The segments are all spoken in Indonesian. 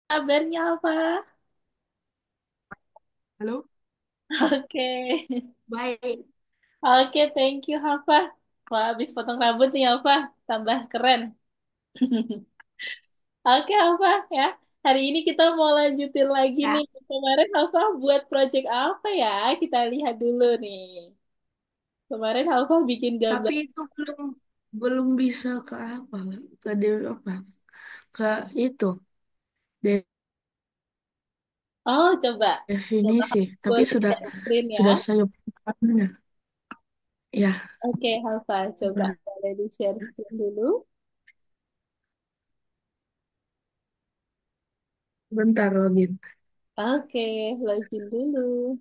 Kabarnya apa? Halo, Oke. baik. Oke, thank you, Hafa. Wah, habis potong rambut nih, Hafa. Tambah keren. Oke, Hafa, ya. Hari ini kita mau lanjutin lagi Ya, nih. Kemarin Hafa buat project apa ya? Kita lihat dulu nih. Kemarin Hafa bikin tapi gambar. itu belum belum bisa ke apa? Ke apa? Ke itu Oh, coba. Coba definisi. Hafa Tapi boleh sudah share screen ya. sudah saya punya. Ya, Oke, Hafa. Coba bentar, boleh di-share screen dulu. bentar login. Oke, login dulu.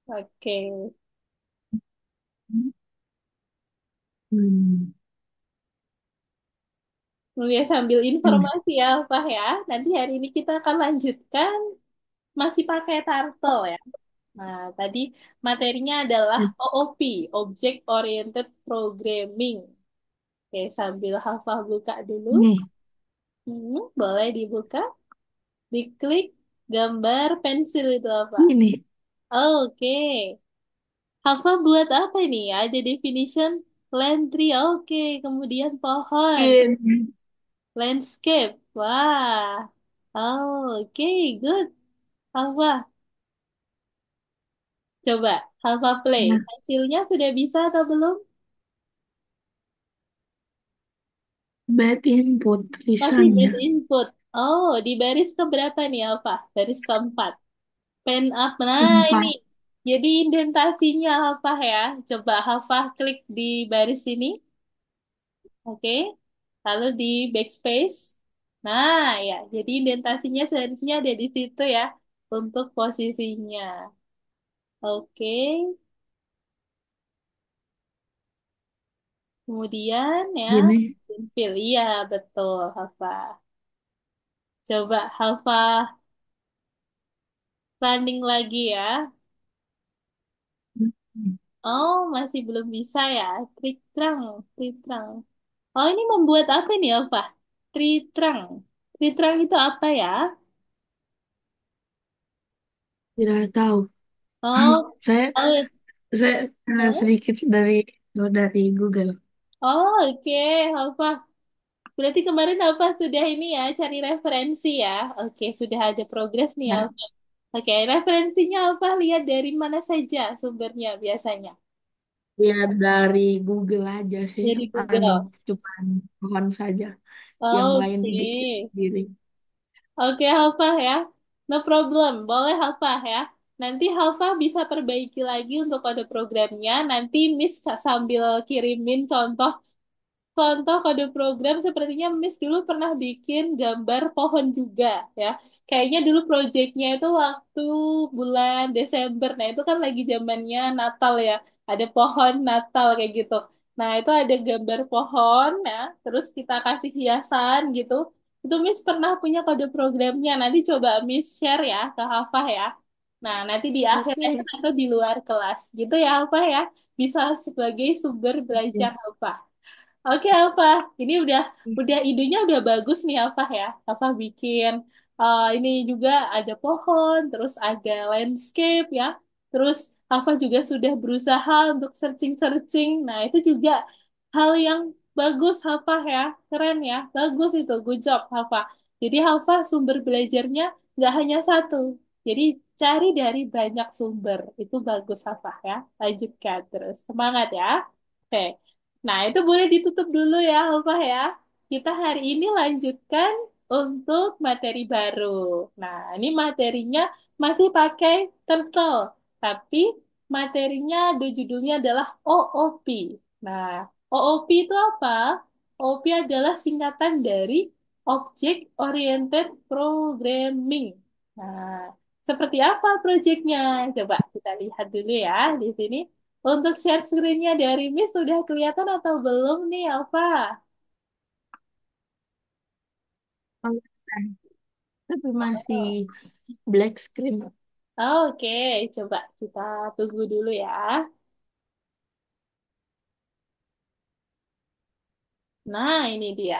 Oke. Hmm. Ya, sambil Hmm. informasi ya, Pak ya. Nanti hari ini kita akan lanjutkan masih pakai turtle ya. Nah, tadi materinya adalah OOP, Object Oriented Programming. Oke, sambil hafal buka dulu. Nih, Boleh dibuka. Diklik gambar pensil itu apa? ini. Oke. Hafal buat apa ini? Ada definition land tree. Oke, kemudian pohon. Ini. Landscape. Wah. Oh, oke, good. Alfa, coba Alfa Play. Ya, Hasilnya sudah bisa atau belum? bad input Masih tulisannya. bad input. Oh, di baris keberapa nih Alfa? Baris keempat. Pen up. Nah, ini. Empat. Jadi indentasinya Alfa ya. Coba Alfa klik di baris ini. Oke. Lalu di backspace. Nah, ya. Jadi indentasinya seharusnya ada di situ ya. Untuk posisinya. Oke. Kemudian ya. Ini. Fill. Iya, betul, Hafa. Coba Hafa landing lagi ya. Oh, masih belum bisa ya. Tritrang, tritrang. Oh, ini membuat apa nih, Alfa? Tritrang. Tritrang itu apa ya? Tidak tahu. Oh, Saya oh, saya huh? sedikit dari Google. Oh, oke, Alfa. Berarti kemarin Alfa sudah ini ya, cari referensi ya. Oke, sudah ada progres nih, Ya. Alfa. Oke, referensinya Alfa lihat dari mana saja sumbernya biasanya. Lihat dari Google aja sih, Dari anu Google. cuman pohon saja, yang lain Oke. dibikin sendiri. Oke, Halfa ya. No problem. Boleh Halfa ya. Nanti Halfa bisa perbaiki lagi untuk kode programnya. Nanti Miss sambil kirimin contoh contoh kode program. Sepertinya Miss dulu pernah bikin gambar pohon juga ya. Kayaknya dulu proyeknya itu waktu bulan Desember. Nah, itu kan lagi zamannya Natal ya. Ada pohon Natal kayak gitu. Nah, itu ada gambar pohon ya. Terus kita kasih hiasan gitu. Itu Miss pernah punya kode programnya. Nanti coba Miss share ya ke Hafah ya. Nah, nanti di akhir Oke. lesson atau di luar kelas. Gitu ya Hafah ya. Bisa sebagai sumber belajar Oke. Hafah. Oke, Alfa. Ini udah idenya udah bagus nih, Alfa ya. Alfa bikin ini juga ada pohon, terus ada landscape ya. Terus Alfa juga sudah berusaha untuk searching-searching. Nah, itu juga hal yang bagus, Alfa ya. Keren ya. Bagus itu. Good job, Alfa. Jadi Alfa sumber belajarnya nggak hanya satu. Jadi cari dari banyak sumber. Itu bagus, Alfa ya. Lanjutkan terus. Semangat ya. Oke. Nah, itu boleh ditutup dulu ya, Alfa ya. Kita hari ini lanjutkan untuk materi baru. Nah, ini materinya masih pakai turtle, tapi materinya ada judulnya adalah OOP. Nah, OOP itu apa? OOP adalah singkatan dari Object Oriented Programming. Nah, seperti apa proyeknya? Coba kita lihat dulu ya di sini. Untuk share screen-nya dari Miss sudah kelihatan atau belum nih, Alfa? Tapi masih black screen. Oke, coba kita tunggu dulu ya. Nah, ini dia.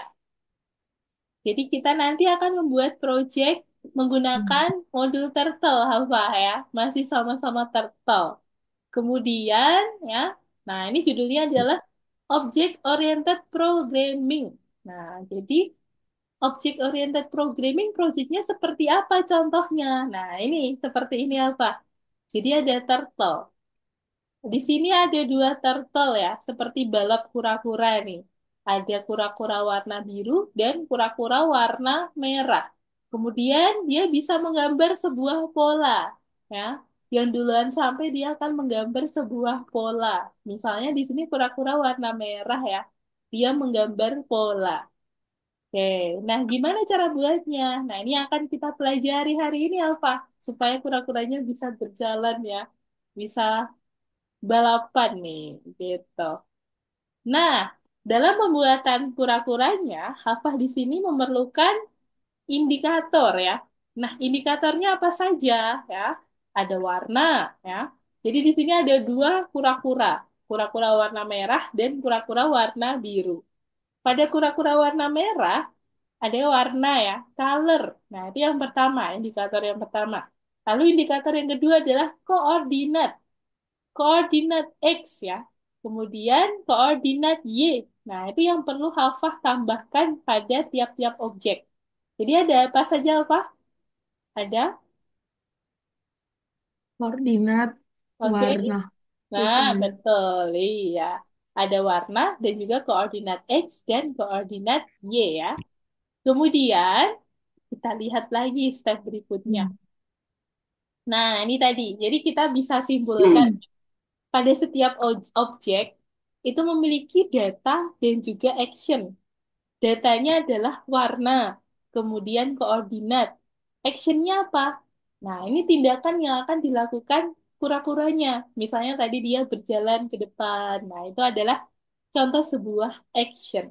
Jadi kita nanti akan membuat project Hmm. menggunakan modul turtle, Hafa ya. Masih sama-sama turtle. Kemudian ya, nah ini judulnya adalah Object Oriented Programming. Nah, jadi Object Oriented Programming projectnya seperti apa contohnya? Nah, ini seperti ini apa? Jadi ada turtle. Di sini ada dua turtle ya, seperti balap kura-kura nih. Ada kura-kura warna biru dan kura-kura warna merah. Kemudian dia bisa menggambar sebuah pola, ya. Yang duluan sampai dia akan menggambar sebuah pola. Misalnya di sini kura-kura warna merah ya, dia menggambar pola. Oke, nah gimana cara buatnya? Nah ini akan kita pelajari hari ini apa? Supaya kura-kuranya bisa berjalan ya, bisa balapan nih, gitu. Nah, dalam pembuatan kura-kuranya, Hafah di sini memerlukan indikator ya. Nah, indikatornya apa saja ya? Ada warna ya. Jadi di sini ada dua kura-kura, kura-kura warna merah dan kura-kura warna biru. Pada kura-kura warna merah ada warna ya, color. Nah, itu yang pertama, indikator yang pertama. Lalu indikator yang kedua adalah koordinat. Koordinat X ya. Kemudian koordinat Y. Nah, itu yang perlu Hafah tambahkan pada tiap-tiap objek. Jadi ada apa saja, Hafah? Ada? Koordinat Oke. warna Nah, itu ya. betul. Iya. Ada warna dan juga koordinat X dan koordinat Y ya. Kemudian kita lihat lagi step berikutnya. Hmm. Nah, ini tadi. Jadi kita bisa simpulkan pada setiap objek itu memiliki data dan juga action. Datanya adalah warna, kemudian koordinat. Actionnya apa? Nah, ini tindakan yang akan dilakukan kura-kuranya. Misalnya tadi dia berjalan ke depan. Nah, itu adalah contoh sebuah action.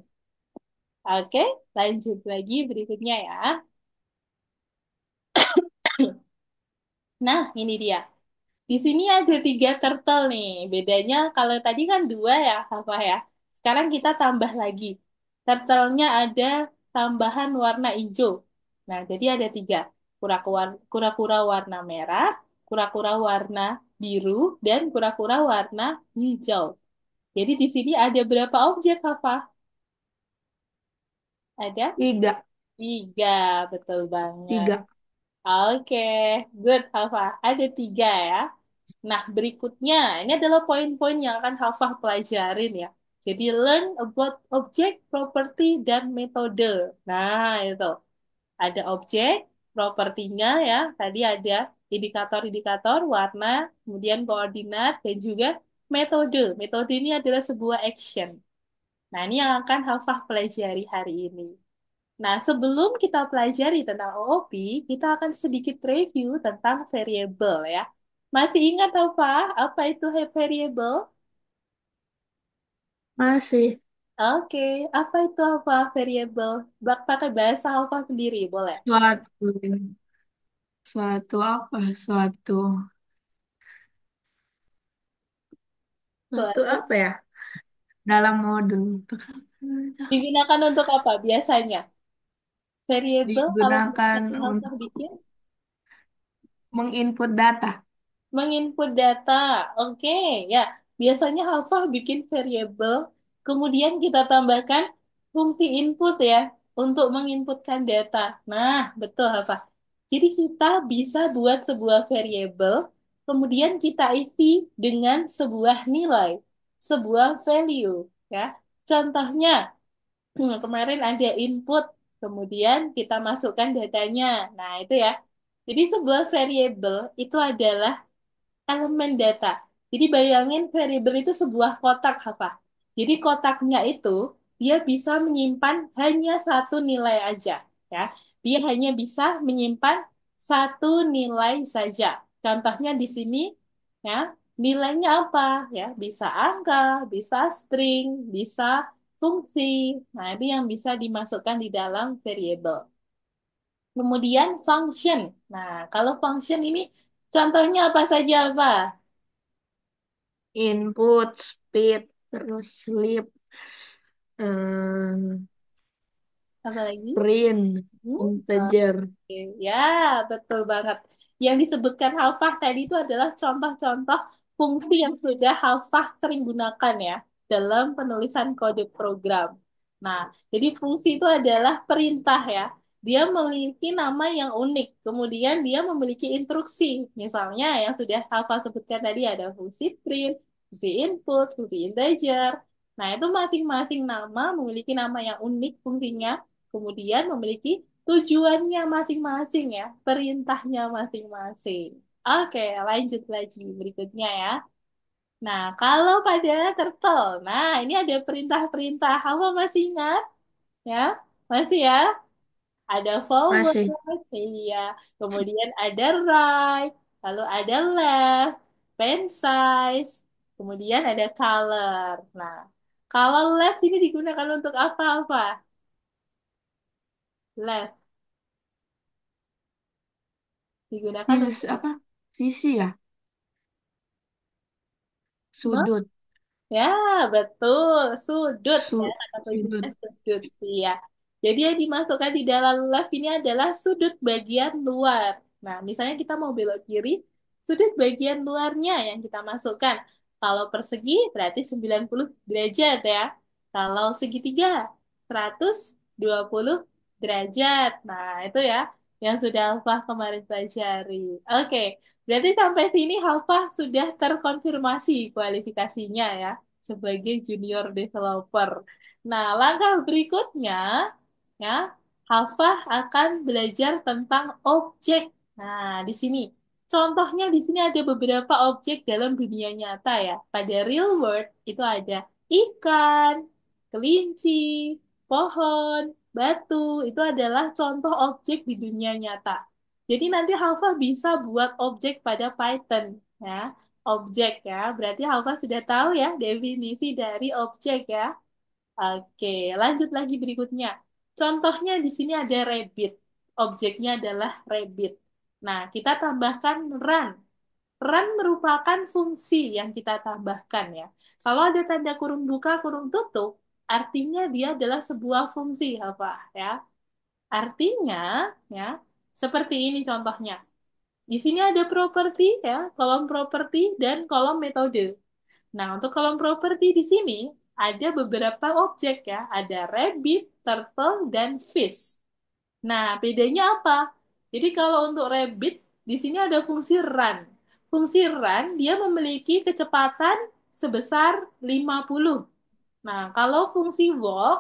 Oke, lanjut lagi berikutnya ya. Nah, ini dia. Di sini ada tiga turtle nih. Bedanya kalau tadi kan dua ya, apa ya? Sekarang kita tambah lagi. Turtle-nya ada tambahan warna hijau. Nah, jadi ada tiga. Kura-kura warna merah, kura-kura warna biru, dan kura-kura warna hijau. Jadi di sini ada berapa objek, apa? Ada Tiga, tiga, betul banget. tiga. Oke, good, Hafa. Ada tiga ya. Nah, berikutnya, ini adalah poin-poin yang akan Hafah pelajarin ya. Jadi, learn about object, property, dan metode. Nah, itu. Ada objek, propertinya ya. Tadi ada indikator-indikator, warna, kemudian koordinat, dan juga metode. Metode ini adalah sebuah action. Nah, ini yang akan Hafah pelajari hari ini. Nah, sebelum kita pelajari tentang OOP, kita akan sedikit review tentang variabel ya. Masih ingat apa itu variabel? Masih Oke, apa itu apa variabel? Pakai bahasa apa sendiri, boleh? suatu, suatu apa? Suatu Suatu apa ya? Dalam modul digunakan untuk apa biasanya? Variabel kalau digunakan misalnya apa untuk bikin? menginput data. Menginput data. Oke, ya. Biasanya Hafah bikin variabel, kemudian kita tambahkan fungsi input ya untuk menginputkan data. Nah, betul Hafah. Jadi kita bisa buat sebuah variabel, kemudian kita isi dengan sebuah nilai, sebuah value ya. Contohnya, kemarin ada input, kemudian kita masukkan datanya. Nah, itu ya. Jadi sebuah variabel itu adalah elemen data. Jadi bayangin variabel itu sebuah kotak, Hafa. Jadi kotaknya itu dia bisa menyimpan hanya satu nilai aja, ya. Dia hanya bisa menyimpan satu nilai saja. Contohnya di sini, ya, nilainya apa? Ya, bisa angka, bisa string, bisa fungsi. Nah, ini yang bisa dimasukkan di dalam variabel. Kemudian function. Nah, kalau function ini Contohnya apa saja, Pak? Input, speed, terus sleep, eh, Apa lagi? print, Hmm? integer. Oke, ya, betul banget. Yang disebutkan Hafah tadi itu adalah contoh-contoh fungsi yang sudah Hafah sering gunakan ya dalam penulisan kode program. Nah, jadi fungsi itu adalah perintah ya. Dia memiliki nama yang unik, kemudian dia memiliki instruksi. Misalnya yang sudah Hafah sebutkan tadi ada fungsi print, fungsi input, fungsi integer. Nah, itu masing-masing nama memiliki nama yang unik fungsinya, kemudian memiliki tujuannya masing-masing ya, perintahnya masing-masing. Oke, lanjut lagi berikutnya ya. Nah, kalau pada turtle, nah ini ada perintah-perintah. Kamu masih ingat? Ya, masih ya? Ada forward, Masih. iya. Kemudian ada right, lalu ada left, pen size, kemudian ada color. Nah, kalau left ini digunakan untuk apa-apa? Left digunakan untuk Apa? Sisi ya? Sudut. ya, betul. Sudut ya, kata kuncinya Sudut. sudut. Iya. Jadi yang dimasukkan di dalam left ini adalah sudut bagian luar. Nah, misalnya kita mau belok kiri, sudut bagian luarnya yang kita masukkan. Kalau persegi berarti 90 derajat ya. Kalau segitiga 120 derajat. Nah, itu ya yang sudah Alfa kemarin pelajari. Oke, berarti sampai sini Alfa sudah terkonfirmasi kualifikasinya ya sebagai junior developer. Nah, langkah berikutnya ya, Hafah akan belajar tentang objek. Nah, di sini contohnya di sini ada beberapa objek dalam dunia nyata ya. Pada real world itu ada ikan, kelinci, pohon, batu. Itu adalah contoh objek di dunia nyata. Jadi nanti Hafah bisa buat objek pada Python ya. Objek ya, berarti Hafah sudah tahu ya definisi dari objek ya. Oke, lanjut lagi berikutnya. Contohnya di sini ada rabbit. Objeknya adalah rabbit. Nah, kita tambahkan run. Run merupakan fungsi yang kita tambahkan ya. Kalau ada tanda kurung buka, kurung tutup, artinya dia adalah sebuah fungsi apa ya. Artinya ya, seperti ini contohnya. Di sini ada properti ya, kolom properti dan kolom metode. Nah, untuk kolom properti di sini ada beberapa objek ya, ada rabbit, turtle, dan fish. Nah, bedanya apa? Jadi kalau untuk rabbit, di sini ada fungsi run. Fungsi run, dia memiliki kecepatan sebesar 50. Nah, kalau fungsi walk,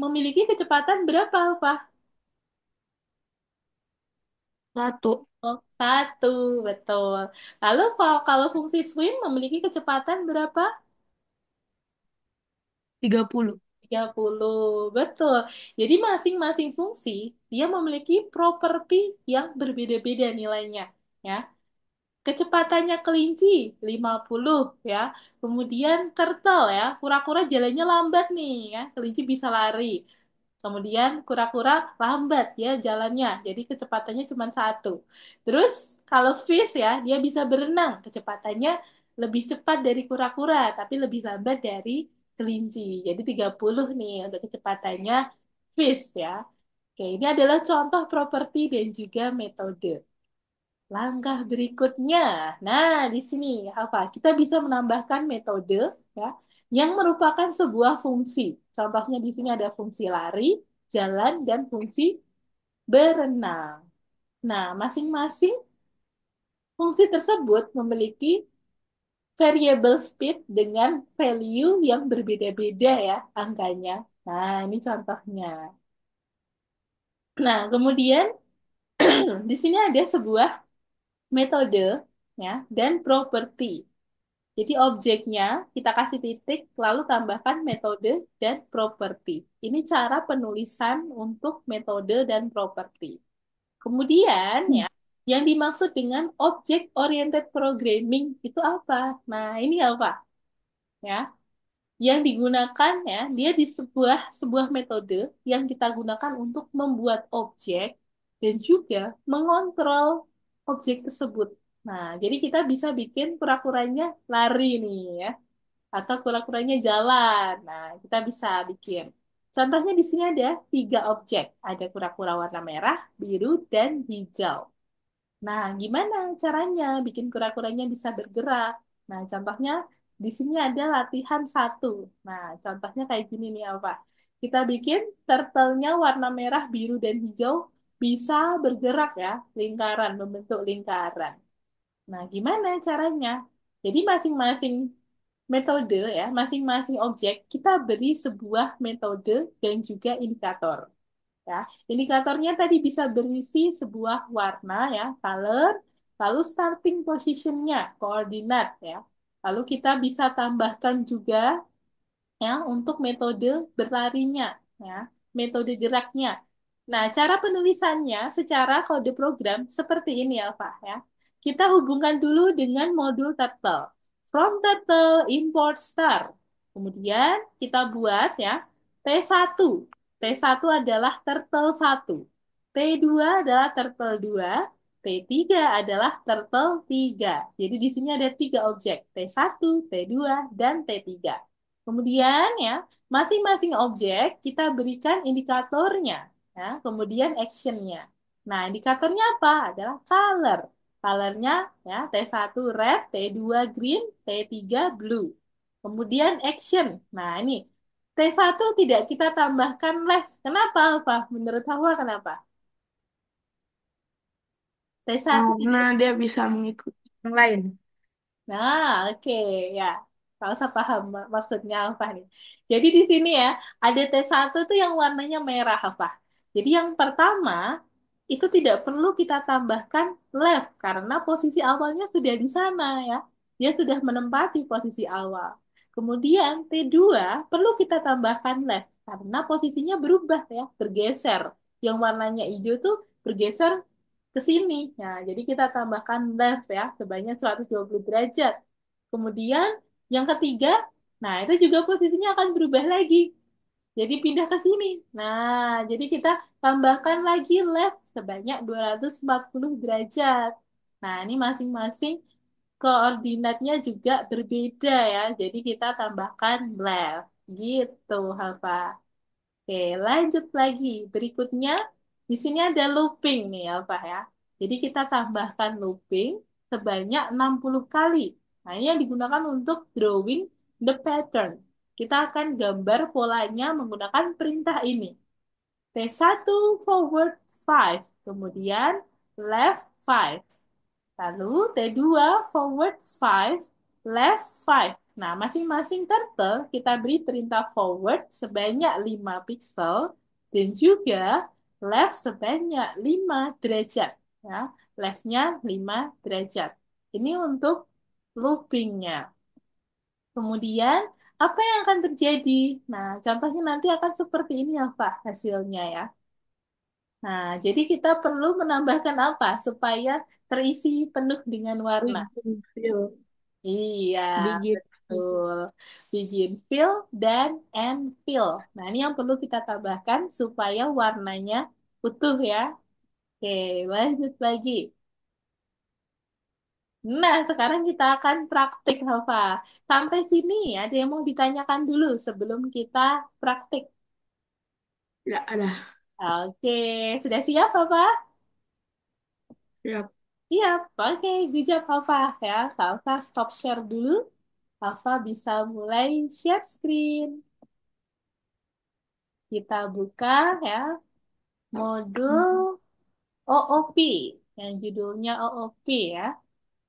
memiliki kecepatan berapa, Pak? Satu. Oh, satu, betul. Lalu kalau fungsi swim memiliki kecepatan berapa? 30. 30, betul. Jadi masing-masing fungsi dia memiliki properti yang berbeda-beda nilainya, ya. Kecepatannya kelinci 50 ya. Kemudian turtle ya, kura-kura jalannya lambat nih ya. Kelinci bisa lari. Kemudian kura-kura lambat ya jalannya. Jadi kecepatannya cuma satu. Terus kalau fish ya, dia bisa berenang. Kecepatannya lebih cepat dari kura-kura, tapi lebih lambat dari kelinci. Jadi 30 nih untuk kecepatannya fish ya. Oke, ini adalah contoh properti dan juga metode. Langkah berikutnya, nah di sini apa? Kita bisa menambahkan metode ya yang merupakan sebuah fungsi. Contohnya di sini ada fungsi lari, jalan, dan fungsi berenang. Nah, masing-masing fungsi tersebut memiliki variable speed dengan value yang berbeda-beda ya angkanya. Nah, ini contohnya. Nah, kemudian di sini ada sebuah metode ya dan properti. Jadi objeknya kita kasih titik, lalu tambahkan metode dan properti. Ini cara penulisan untuk metode dan properti. Kemudian ya, yang dimaksud dengan object oriented programming itu apa? Nah, ini apa? Ya, yang digunakan ya, dia di sebuah metode yang kita gunakan untuk membuat objek dan juga mengontrol objek tersebut. Nah, jadi kita bisa bikin kura-kuranya lari nih ya, atau kura-kuranya jalan. Nah, kita bisa bikin. Contohnya di sini ada tiga objek. Ada kura-kura warna merah, biru, dan hijau. Nah, gimana caranya bikin kura-kuranya bisa bergerak? Nah, contohnya di sini ada latihan satu. Nah, contohnya kayak gini nih, apa? Kita bikin turtle-nya warna merah, biru, dan hijau bisa bergerak ya, lingkaran, membentuk lingkaran. Nah, gimana caranya? Jadi masing-masing metode ya, masing-masing objek kita beri sebuah metode dan juga indikator. Ya, indikatornya tadi bisa berisi sebuah warna ya, color, lalu starting positionnya, koordinat ya. Lalu kita bisa tambahkan juga ya untuk metode berlarinya ya, metode geraknya. Nah, cara penulisannya secara kode program seperti ini ya, Pak ya. Kita hubungkan dulu dengan modul turtle. From turtle import star. Kemudian kita buat ya T1. T1 adalah turtle 1. T2 adalah turtle 2. T3 adalah turtle 3. Jadi di sini ada tiga objek, T1, T2, dan T3. Kemudian ya, masing-masing objek kita berikan indikatornya, ya, kemudian actionnya. Nah, indikatornya apa? Adalah color. Colornya ya T1 red, T2 green, T3 blue. Kemudian action. Nah, ini T1 tidak kita tambahkan left. Kenapa, Apa? Menurut Hawa kenapa? T1 Karena tidak. dia bisa mengikuti yang lain. Nah, oke ya. Kalau saya paham maksudnya apa nih. Jadi di sini ya, ada T1 tuh yang warnanya merah apa. Jadi yang pertama, itu tidak perlu kita tambahkan left karena posisi awalnya sudah di sana ya. Dia sudah menempati posisi awal. Kemudian T2 perlu kita tambahkan left karena posisinya berubah ya, bergeser. Yang warnanya hijau tuh bergeser ke sini. Nah, jadi kita tambahkan left ya sebanyak 120 derajat. Kemudian yang ketiga, nah itu juga posisinya akan berubah lagi. Jadi pindah ke sini. Nah, jadi kita tambahkan lagi left sebanyak 240 derajat. Nah, ini masing-masing koordinatnya juga berbeda ya. Jadi kita tambahkan left. Gitu, Hafa. Oke, lanjut lagi. Berikutnya, di sini ada looping nih ya, Pak ya. Jadi kita tambahkan looping sebanyak 60 kali. Nah, ini yang digunakan untuk drawing the pattern. Kita akan gambar polanya menggunakan perintah ini. T1 forward 5, kemudian left 5. Lalu T2 forward 5, left 5. Nah, masing-masing turtle kita beri perintah forward sebanyak 5 pixel dan juga left sebanyak 5 derajat. Ya, leftnya 5 derajat. Ini untuk loopingnya. Kemudian, apa yang akan terjadi? Nah, contohnya nanti akan seperti ini ya, Pak, hasilnya ya. Nah, jadi kita perlu menambahkan apa supaya terisi penuh dengan warna? Begin feel. Iya, Begin feel. betul. Begin fill dan end fill. Nah, ini yang perlu kita tambahkan supaya warnanya utuh ya. Oke, lanjut lagi. Nah, sekarang kita akan praktik, Hafa. Sampai sini ada yang mau ditanyakan dulu sebelum kita praktik. Tidak ada. Oke, sudah siap, Hafa? Siap. Iya, oke, good job, Hafa. Ya, Salsa stop share dulu. Hafa bisa mulai share screen. Kita buka ya modul OOP yang judulnya OOP ya.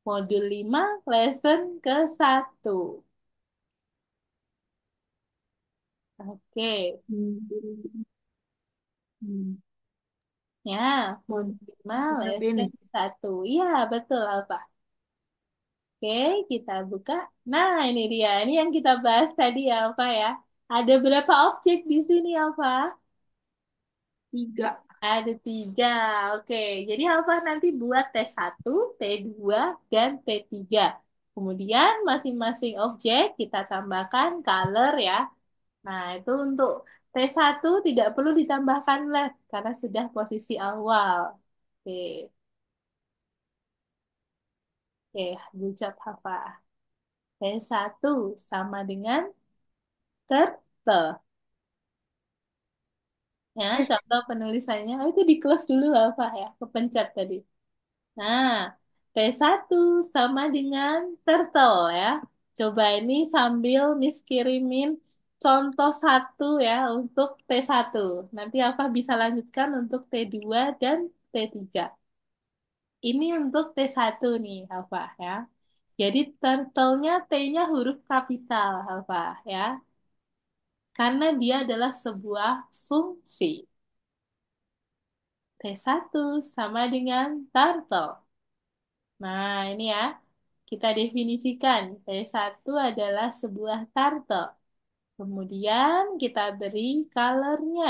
Modul 5 lesson ke-1. Oke. Hmm. Hmm. Ya, Hmm. modul 5 Tapi ini lesson 1. Iya, betul Alfa. Oke, kita buka. Nah, ini dia. Ini yang kita bahas tadi ya, Alfa ya. Ada berapa objek di sini, Alfa? tiga. Ada tiga. Oke, jadi Alfa nanti buat T1, T2, dan T3. Kemudian masing-masing objek kita tambahkan color ya. Nah, itu untuk T1 tidak perlu ditambahkan left karena sudah posisi awal. Oke. Bucat apa? T1 sama dengan turtle. Ya, Eh, contoh penulisannya. Oh, itu di close dulu apa ya? Kepencet tadi. Nah, T1 sama dengan turtle ya. Coba ini sambil Miss kirimin contoh satu ya untuk T1. Nanti apa bisa lanjutkan untuk T2 dan T3. Ini untuk T1 nih, Alfa ya. Jadi turtle-nya T-nya huruf kapital, Alfa ya. Karena dia adalah sebuah fungsi. T1 sama dengan turtle. Nah, ini ya. Kita definisikan. T1 adalah sebuah turtle. Kemudian kita beri color-nya.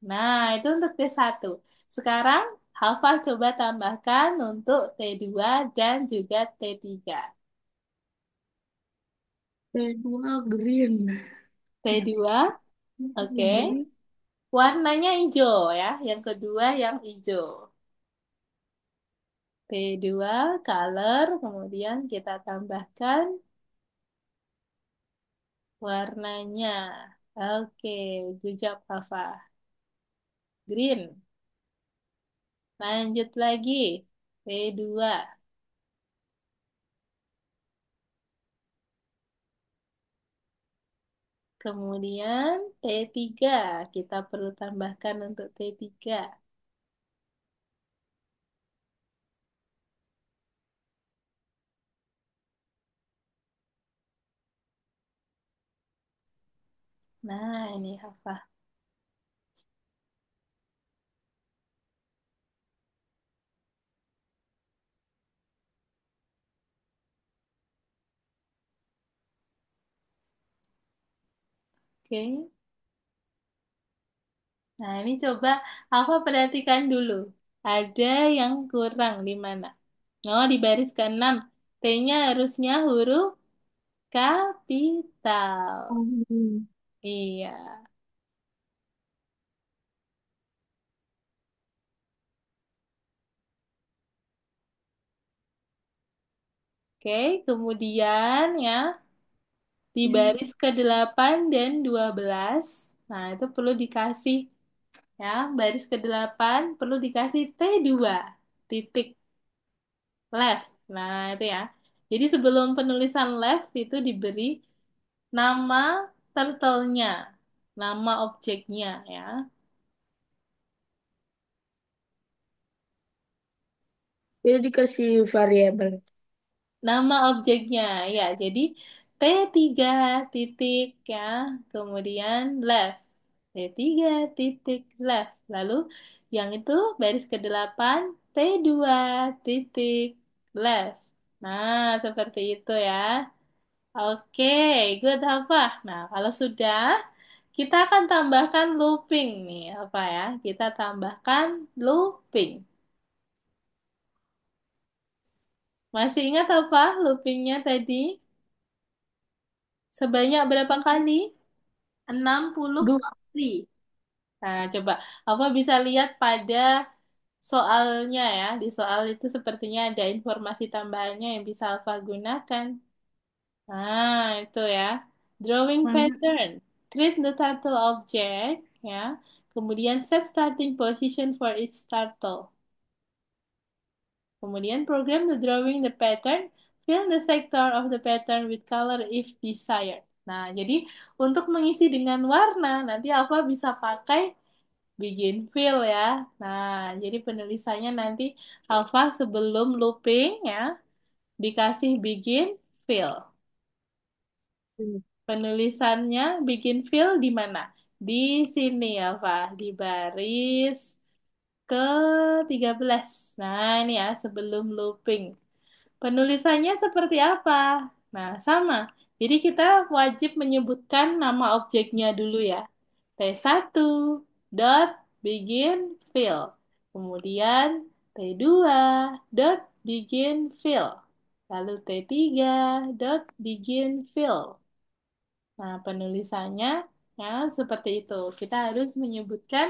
Nah, itu untuk T1. Sekarang, Alfa coba tambahkan untuk T2 dan juga T3. kedua green. T2, oke. Green. Warnanya hijau ya. Yang kedua yang hijau. T2, color. Kemudian kita tambahkan warnanya. Oke, good job, Alfa. Green. Lanjut lagi. T2. Kemudian T3. Kita perlu tambahkan untuk T3. Nah, ini Alfa. Oke. Nah, ini coba Alfa perhatikan dulu. Ada yang kurang di mana? Oh, di baris ke-6. T-nya harusnya huruf kapital. Hmm. Iya. Oke, kemudian ya di baris ke-8 dan 12. Nah, itu perlu dikasih ya, baris ke-8 perlu dikasih T2 titik left. Nah, itu ya. Jadi sebelum penulisan left itu diberi nama turtle-nya, nama objeknya ya. Jadi dikasih variabel. Nama objeknya ya. Jadi T3 titik ya, kemudian left. T3 titik left. Lalu yang itu baris ke-8 T2 titik left. Nah, seperti itu ya. Oke, good apa? Nah, kalau sudah, kita akan tambahkan looping nih, apa ya? Kita tambahkan looping. Masih ingat apa loopingnya tadi? Sebanyak berapa kali? 60 Dua. kali. Nah, coba apa bisa lihat pada soalnya ya. Di soal itu sepertinya ada informasi tambahannya yang bisa Alfa gunakan. Nah, itu ya. Drawing Mana? pattern. Create the turtle object ya. Kemudian set starting position for each turtle. Kemudian program the drawing the pattern, fill the sector of the pattern with color if desired. Nah, jadi untuk mengisi dengan warna, nanti Alfa bisa pakai begin fill ya. Nah, jadi penulisannya nanti Alfa sebelum looping ya, dikasih begin fill. Penulisannya begin fill di mana? Di sini Alfa, di baris ke-13. Nah, ini ya sebelum looping. Penulisannya seperti apa? Nah, sama. Jadi kita wajib menyebutkan nama objeknya dulu ya. T1 dot begin fill. Kemudian T2 dot begin fill. Lalu T3 dot begin fill. Nah, penulisannya ya seperti itu. Kita harus menyebutkan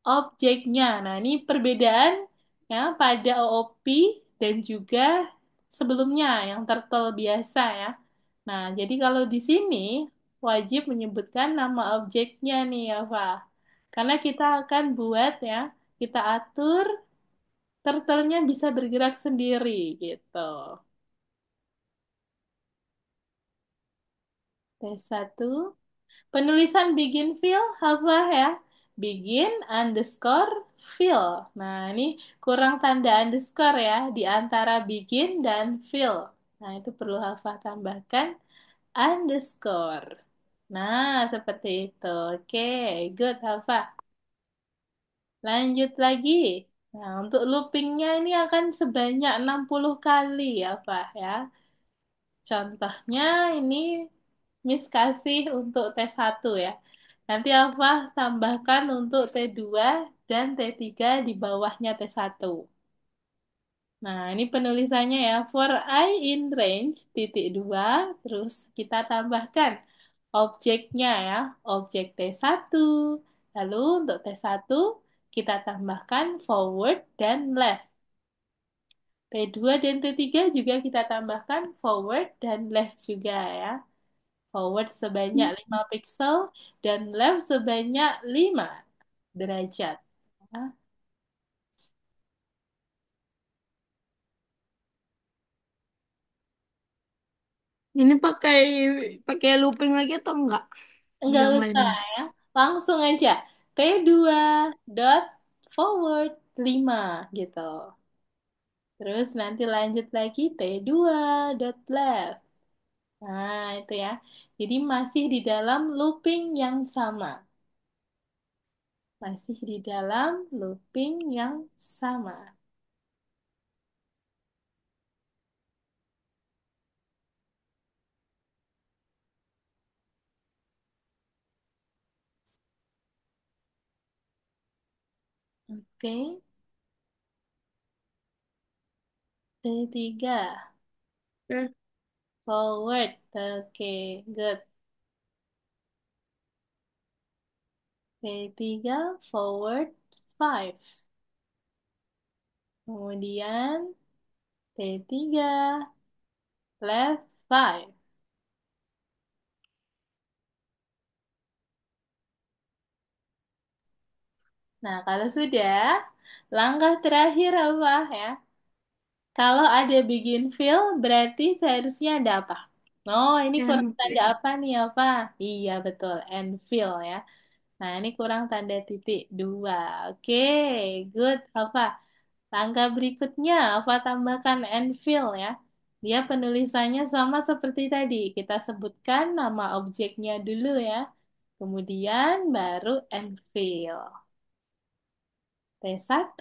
objeknya. Nah, ini perbedaan ya pada OOP dan juga sebelumnya, yang turtle biasa ya. Nah, jadi kalau di sini wajib menyebutkan nama objeknya nih ya, Pak. Karena kita akan buat ya, kita atur turtle-nya bisa bergerak sendiri gitu. T1. Penulisan begin fill apa ya? Begin underscore fill. Nah, ini kurang tanda underscore ya di antara begin dan fill. Nah, itu perlu hafal tambahkan underscore. Nah, seperti itu. Oke, good hafal. Lanjut lagi. Nah, untuk loopingnya ini akan sebanyak 60 kali ya, Pak ya. Contohnya ini Miss kasih untuk T1 ya. Nanti apa tambahkan untuk T2 dan T3 di bawahnya T1. Nah, ini penulisannya ya. For I in range, titik 2, terus kita tambahkan objeknya ya. Objek T1. Lalu untuk T1, kita tambahkan forward dan left. T2 dan T3 juga kita tambahkan forward dan left juga ya. Forward sebanyak 5 pixel dan left sebanyak 5 derajat. Ya. Ini pakai pakai looping lagi atau enggak? Enggak Yang usah lainnya. ya. Langsung aja. T2 dot forward 5 gitu. Terus nanti lanjut lagi T2 dot left. Nah, itu ya. Jadi masih di dalam looping yang sama. Masih di dalam looping yang sama. Oke. T3. Oke. Forward. Oke, good. T3 forward 5. Kemudian T3 left 5. Nah, kalau sudah, langkah terakhir apa ya? Kalau ada begin fill, berarti seharusnya ada apa? Oh, ini kurang Yang tanda apa nih, apa? Iya, betul. And fill ya. Nah, ini kurang tanda titik 2. Oke, good. Apa? Langkah berikutnya, apa tambahkan and fill ya. Dia penulisannya sama seperti tadi. Kita sebutkan nama objeknya dulu ya. Kemudian baru and fill. T1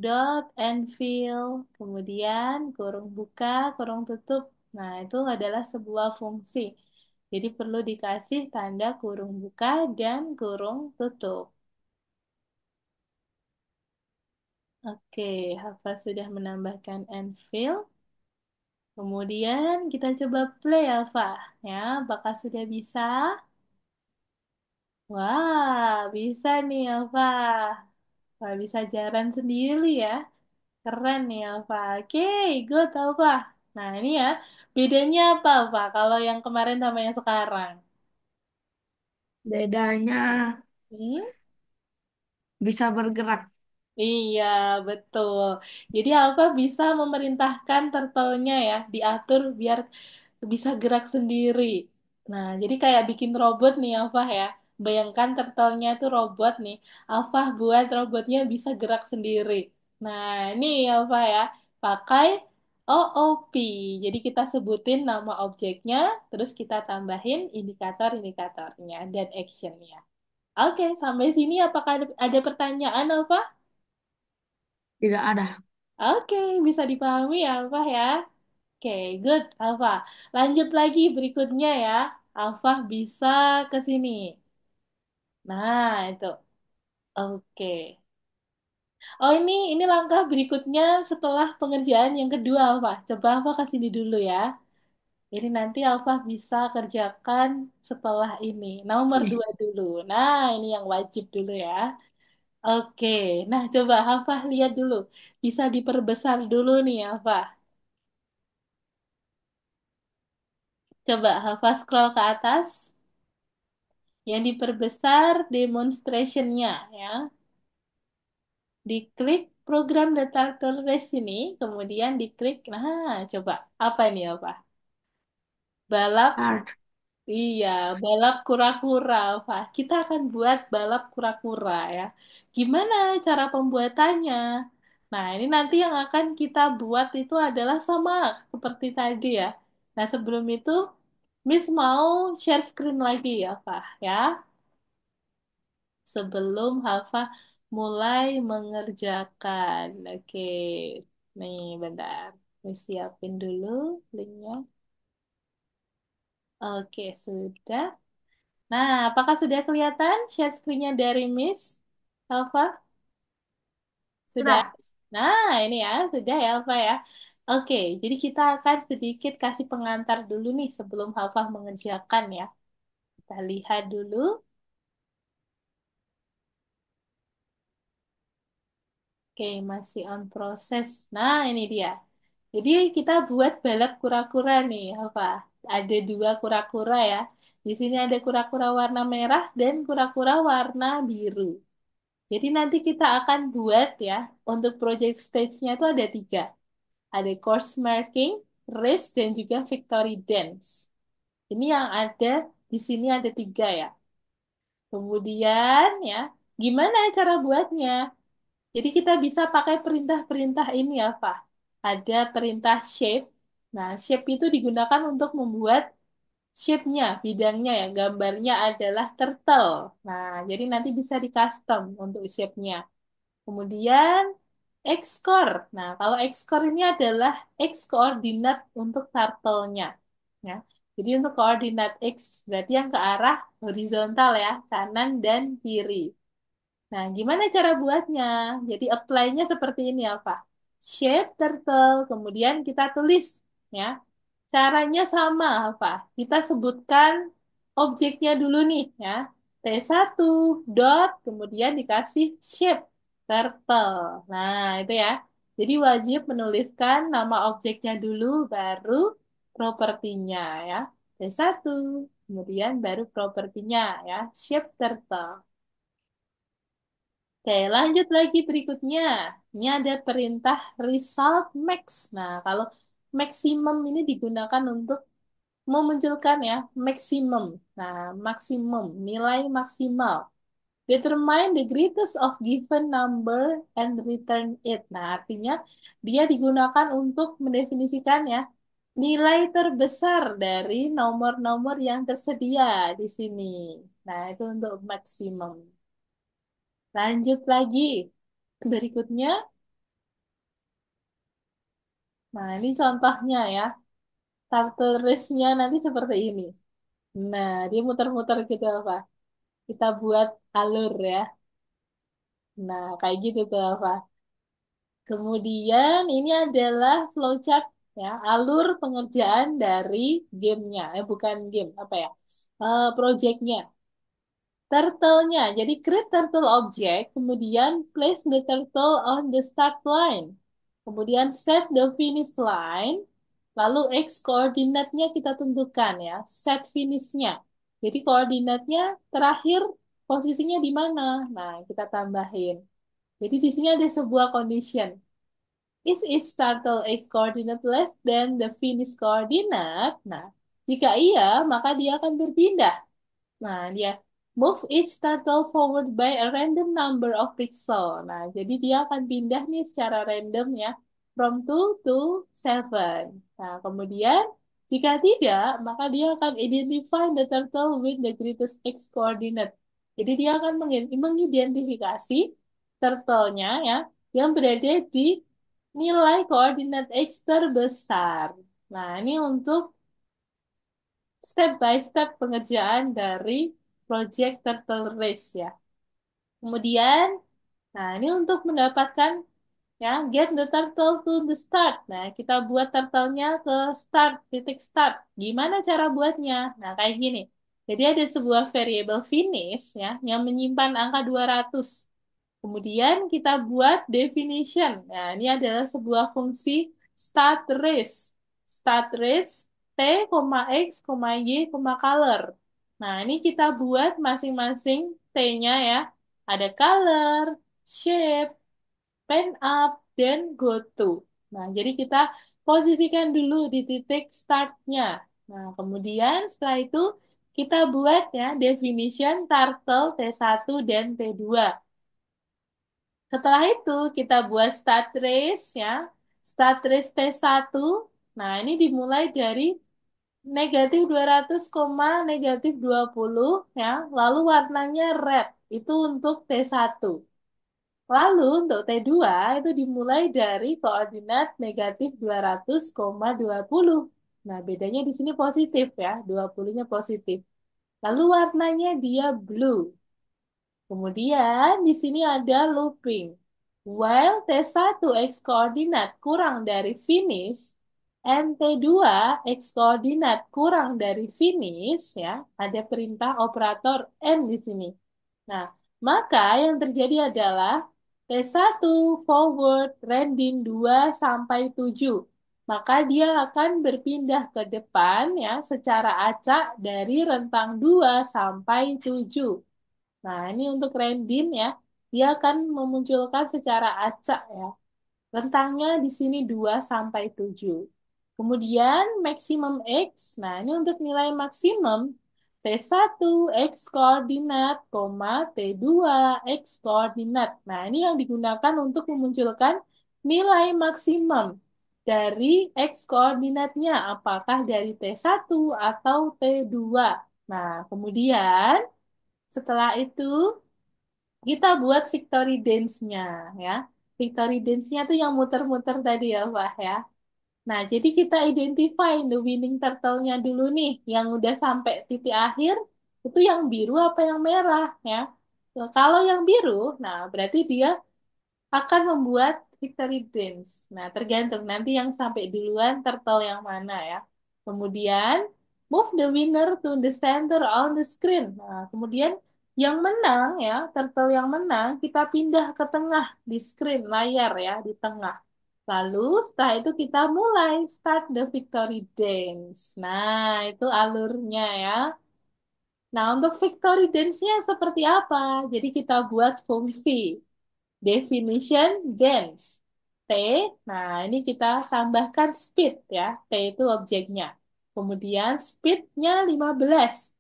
dot and fill. Kemudian kurung buka, kurung tutup. Nah, itu adalah sebuah fungsi. Jadi perlu dikasih tanda kurung buka dan kurung tutup. Oke, Hafaz sudah menambahkan and fill. Kemudian kita coba play Alfa. Ya, apakah sudah bisa? Wah, bisa nih Alfa. Wah, bisa jalan sendiri ya. Keren nih Alfa. Oke, good Alfa. Nah, ini ya, bedanya apa Alfa kalau yang kemarin sama yang sekarang? bedanya Hmm? bisa bergerak. Iya, betul. Jadi Alfa bisa memerintahkan turtle-nya ya, diatur biar bisa gerak sendiri. Nah, jadi kayak bikin robot nih Alfa ya. Bayangkan turtle-nya itu robot nih. Alfa buat robotnya bisa gerak sendiri. Nah, ini Alfa ya, pakai OOP. Jadi kita sebutin nama objeknya, terus kita tambahin indikator-indikatornya dan action-nya. Oke, sampai sini apakah ada pertanyaan Alfa? Tidak ada. Oke, bisa dipahami ya, Alfa ya. Oke, good, Alfa. Lanjut lagi berikutnya ya. Alfa bisa ke sini. Nah, itu. Oke. Oh, ini langkah berikutnya setelah pengerjaan yang kedua, Alfa. Coba Alfa ke sini dulu ya. Jadi nanti Alfa bisa kerjakan setelah ini. Nomor Ih, dua dulu. Nah, ini yang wajib dulu ya. Oke. Nah, coba Alfa lihat dulu. Bisa diperbesar dulu nih, Alfa. Coba hafal scroll ke atas, yang diperbesar demonstrationnya ya. Diklik program data tertulis ini, kemudian diklik, nah coba apa ini apa? Balap, Art. iya, balap kura-kura, Pak. Kita akan buat balap kura-kura ya. Gimana cara pembuatannya? Nah, ini nanti yang akan kita buat itu adalah sama seperti tadi ya. Nah, sebelum itu, Miss mau share screen lagi ya, Pak, ya. Sebelum Hafa mulai mengerjakan. Oke, nih bentar. Miss siapin dulu linknya. Oke, sudah. Nah, apakah sudah kelihatan share screen-nya dari Miss Alfa? Sudah. Sudah. Nah, ini ya, sudah ya Alfa ya. Oke, jadi kita akan sedikit kasih pengantar dulu nih sebelum Alfa mengerjakan ya. Kita lihat dulu. Oke, masih on proses. Nah, ini dia. Jadi kita buat balap kura-kura nih, Alfa. Ada dua kura-kura ya. Di sini ada kura-kura warna merah dan kura-kura warna biru. Jadi nanti kita akan buat ya, untuk project stage-nya itu ada tiga. Ada course marking, race, dan juga victory dance. Ini yang ada di sini ada tiga ya. Kemudian ya, gimana cara buatnya? Jadi kita bisa pakai perintah-perintah ini ya, Pak. Ada perintah shape. Nah, shape itu digunakan untuk membuat shape-nya, bidangnya ya, gambarnya adalah turtle. Nah, jadi nanti bisa di-custom untuk shape-nya. Kemudian X-core. Nah, kalau X-core ini adalah X koordinat untuk turtle-nya. Ya. Jadi untuk koordinat X berarti yang ke arah horizontal ya, kanan dan kiri. Nah, gimana cara buatnya? Jadi apply-nya seperti ini ya, Pak. Shape turtle, kemudian kita tulis ya. Caranya sama, Pak. Kita sebutkan objeknya dulu nih ya. T1 dot, kemudian dikasih shape turtle. Nah, itu ya. Jadi wajib menuliskan nama objeknya dulu, baru propertinya ya. T1, kemudian baru propertinya ya. Shape turtle. Oke, lanjut lagi berikutnya. Ini ada perintah result max. Nah, kalau maksimum ini digunakan untuk memunculkan ya, maksimum. Nah, maksimum, nilai maksimal. Determine the greatest of given number and return it. Nah, artinya dia digunakan untuk mendefinisikan ya, nilai terbesar dari nomor-nomor yang tersedia di sini. Nah, itu untuk maksimum. Lanjut lagi. Berikutnya, nah ini contohnya ya. Turtle race-nya nanti seperti ini. Nah, dia muter-muter gitu apa? Kita buat alur ya. Nah, kayak gitu tuh apa? Kemudian ini adalah flowchart ya, alur pengerjaan dari gamenya. Bukan game, apa ya? Projectnya. Turtle-nya, jadi create turtle object, kemudian place the turtle on the start line. Kemudian set the finish line, lalu X koordinatnya kita tentukan ya, set finishnya. Jadi koordinatnya terakhir posisinya di mana? Nah, kita tambahin. Jadi di sini ada sebuah condition. Is each turtle X coordinate less than the finish coordinate? Nah, jika iya, maka dia akan berpindah. Nah, dia move each turtle forward by a random number of pixel. Nah, jadi dia akan pindah nih secara random ya, from 2 to 7. Nah, kemudian jika tidak, maka dia akan identify the turtle with the greatest X coordinate. Jadi dia akan mengidentifikasi turtle-nya ya, yang berada di nilai koordinat X terbesar. Nah, ini untuk step by step pengerjaan dari project Turtle Race ya. Kemudian, nah ini untuk mendapatkan ya get the turtle to the start. Nah, kita buat turtle-nya ke start, titik start. Gimana cara buatnya? Nah, kayak gini. Jadi ada sebuah variable finish ya yang menyimpan angka 200. Kemudian kita buat definition. Nah, ini adalah sebuah fungsi start race. Start race. T, X, Y, color. Nah, ini kita buat masing-masing T-nya ya. Ada color, shape, pen up, dan go to. Nah, jadi kita posisikan dulu di titik startnya. Nah, kemudian setelah itu kita buat ya definition turtle T1 dan T2. Setelah itu kita buat start race ya. Start race T1. Nah, ini dimulai dari negatif 200, negatif 20 ya. Lalu warnanya red. Itu untuk T1. Lalu untuk T2 itu dimulai dari koordinat negatif 200, 20. Nah, bedanya di sini positif ya. 20-nya positif. Lalu warnanya dia blue. Kemudian di sini ada looping. While T1 X koordinat kurang dari finish, and T2 X koordinat kurang dari finish, ya, ada perintah operator N di sini. Nah, maka yang terjadi adalah T1 forward random 2 sampai 7. Maka dia akan berpindah ke depan ya secara acak dari rentang 2 sampai 7. Nah, ini untuk Rendin ya. Dia akan memunculkan secara acak ya. Rentangnya di sini 2 sampai 7. Kemudian maksimum X. Nah, ini untuk nilai maksimum T1 X koordinat, T2 X koordinat. Nah, ini yang digunakan untuk memunculkan nilai maksimum dari X koordinatnya. Apakah dari T1 atau T2. Nah, kemudian setelah itu kita buat victory dance-nya ya. Victory dance-nya tuh yang muter-muter tadi ya, Pak ya. Nah, jadi kita identify the winning turtle-nya dulu nih, yang udah sampai titik akhir, itu yang biru apa yang merah ya. Nah, kalau yang biru, nah berarti dia akan membuat victory dance. Nah, tergantung nanti yang sampai duluan turtle yang mana ya. Kemudian, move the winner to the center on the screen. Nah, kemudian yang menang ya, turtle yang menang kita pindah ke tengah di screen layar ya, di tengah. Lalu setelah itu kita mulai start the victory dance. Nah, itu alurnya ya. Nah, untuk victory dance-nya seperti apa? Jadi kita buat fungsi. Definition dance. T, nah ini kita tambahkan speed ya. T itu objeknya. Kemudian speednya 15.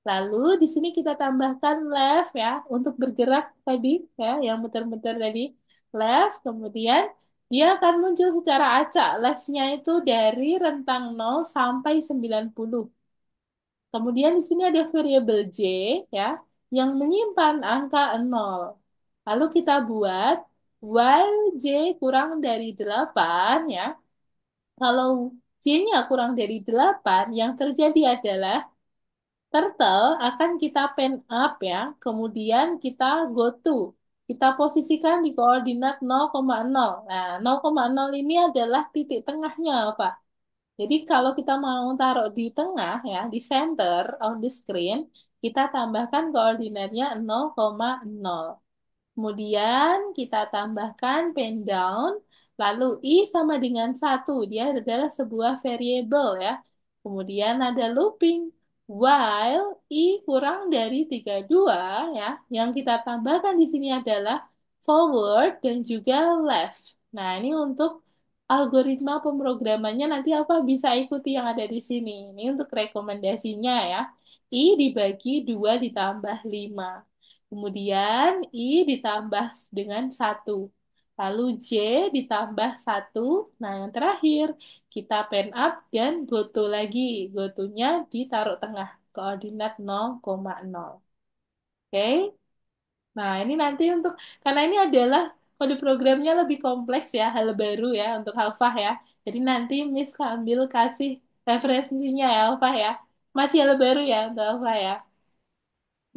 Lalu di sini kita tambahkan left ya untuk bergerak tadi ya yang muter-muter tadi. Left, kemudian dia akan muncul secara acak. Left-nya itu dari rentang 0 sampai 90. Kemudian di sini ada variabel J ya yang menyimpan angka 0. Lalu kita buat while J kurang dari 8 ya. Kalau J-nya kurang dari 8, yang terjadi adalah turtle akan kita pen up ya. Kemudian kita go to. Kita posisikan di koordinat 0,0. Nah, 0,0 ini adalah titik tengahnya, Pak. Jadi kalau kita mau taruh di tengah ya, di center on the screen, kita tambahkan koordinatnya 0,0. Kemudian kita tambahkan pen down, lalu I sama dengan 1. Dia adalah sebuah variabel ya. Kemudian ada looping. While I kurang dari 32 ya, yang kita tambahkan di sini adalah forward dan juga left. Nah, ini untuk algoritma pemrogramannya nanti apa bisa ikuti yang ada di sini. Ini untuk rekomendasinya ya. I dibagi 2 ditambah 5. Kemudian I ditambah dengan 1. Lalu J ditambah 1. Nah, yang terakhir kita pen up dan goto lagi. Gotonya ditaruh tengah, koordinat 0,0. Oke? Nah, ini nanti untuk, karena ini adalah kode programnya lebih kompleks ya, hal baru ya untuk Alfah ya. Jadi nanti Miss ambil kasih referensinya ya Alfah ya. Masih hal baru ya untuk Alfah ya.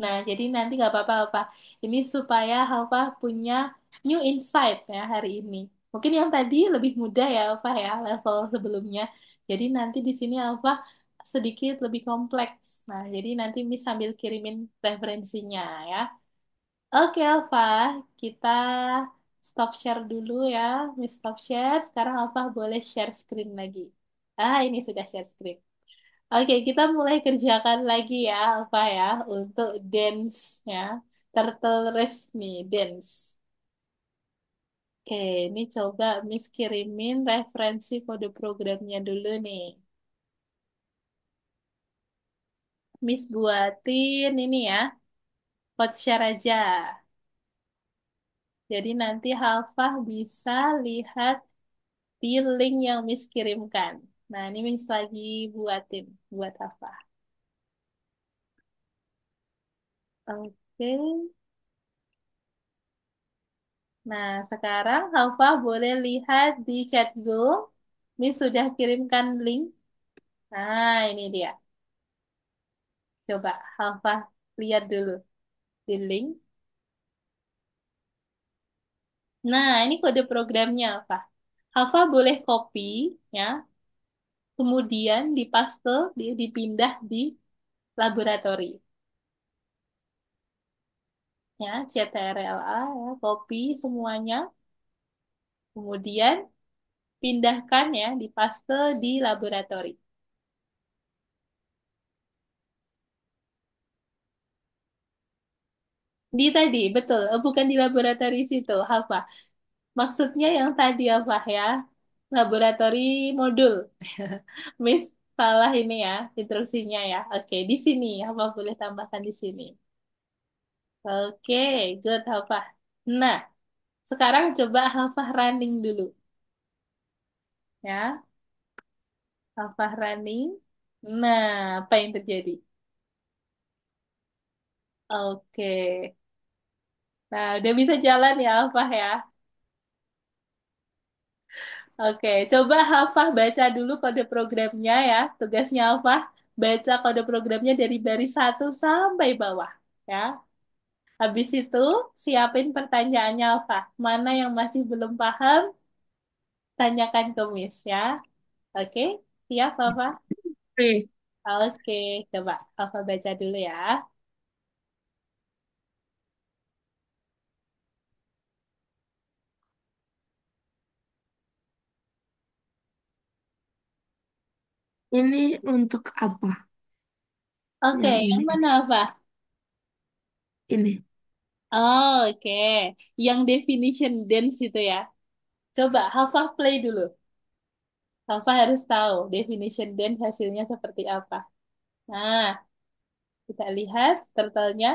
Nah, jadi nanti nggak apa-apa, Alfa. Ini supaya Alfa punya new insight ya hari ini. Mungkin yang tadi lebih mudah ya, Alfa ya, level sebelumnya. Jadi nanti di sini Alfa sedikit lebih kompleks. Nah, jadi nanti Miss sambil kirimin referensinya ya. Oke, Alfa, kita stop share dulu ya. Miss stop share. Sekarang Alfa boleh share screen lagi. Ah, ini sudah share screen. Oke, kita mulai kerjakan lagi ya, apa ya, untuk dance-nya. Turtle Race nih, dance. Oke, ini coba Miss kirimin referensi kode programnya dulu nih. Miss buatin ini ya, hot share aja. Jadi nanti Hafah bisa lihat di link yang Miss kirimkan. Nah, ini Miss lagi buatin buat Hafah. Oke. Nah, sekarang Hafah boleh lihat di chat Zoom. Miss sudah kirimkan link. Nah, ini dia. Coba Hafah lihat dulu di link. Nah, ini kode programnya apa? Hafah boleh copy ya, kemudian dipaste, dipindah di laboratori. Ya, CTRLA ya, copy semuanya, kemudian pindahkan ya, dipaste di laboratori. Di tadi, betul, bukan di laboratori situ, Hafah. Maksudnya yang tadi apa ya? Laboratori modul. Miss salah ini ya, instruksinya ya. Oke, di sini apa boleh tambahkan di sini? Oke, good Hafah. Nah, sekarang coba Hafah running dulu ya. Hafah running. Nah, apa yang terjadi? Oke. Nah, udah bisa jalan ya Hafah ya. Oke, coba Hafah baca dulu kode programnya ya. Tugasnya Hafah, baca kode programnya dari baris satu sampai bawah. Ya. Habis itu, siapin pertanyaannya Hafah. Mana yang masih belum paham, tanyakan ke Miss ya. Oke, siap Hafah? Oke, Oke, coba Hafah baca dulu ya. ini untuk apa? Oke, Yang yang ini, mana Hafah? ini. Oh, oke, yang definition dance itu ya. Coba Hafah play dulu. Hafah harus tahu definition dance hasilnya seperti apa. Nah, kita lihat turtle-nya